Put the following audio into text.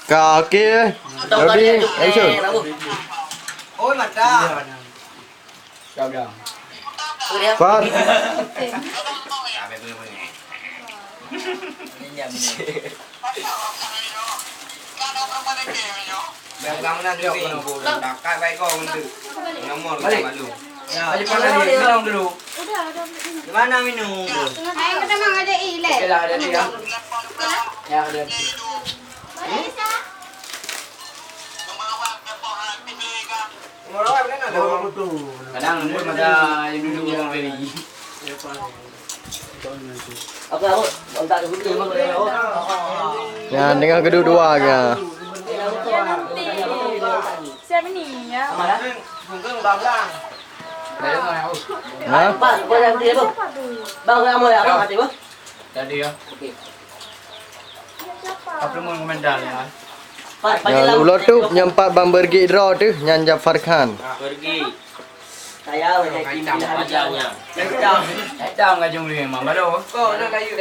Kaki. Ready, action. Ôi mặt ra. Chào đào. Start. Bang na dulu kena bola. Takai baik kau untuk nomor Balik. malu. Ayo pakai dia, minum dulu. Di mana minum? Ay, kita mang ada ile. Oke lah, ada dia. Ya, ada. Nomor apa benar ada? Kadang lembut masa yang duduk orang beli. Aku tak ada bukti memang boleh. Yan, dengan kedua-duanya. Siapa ni ya? Bungkung bablang. Dari mana aku? Ha? Pak, boleh bukti apa? Bang, kamu ya, apa mati apa? Tadi ya. Okey. Apa mau komentar ya? Pak, Yang ulat tu nyempat bang bergi draw tu Nyan Jafar Khan. pergi. Saya wajib Hitam wajahnya. Hitam enggak jumlah memang. Baru. Kau nak kayu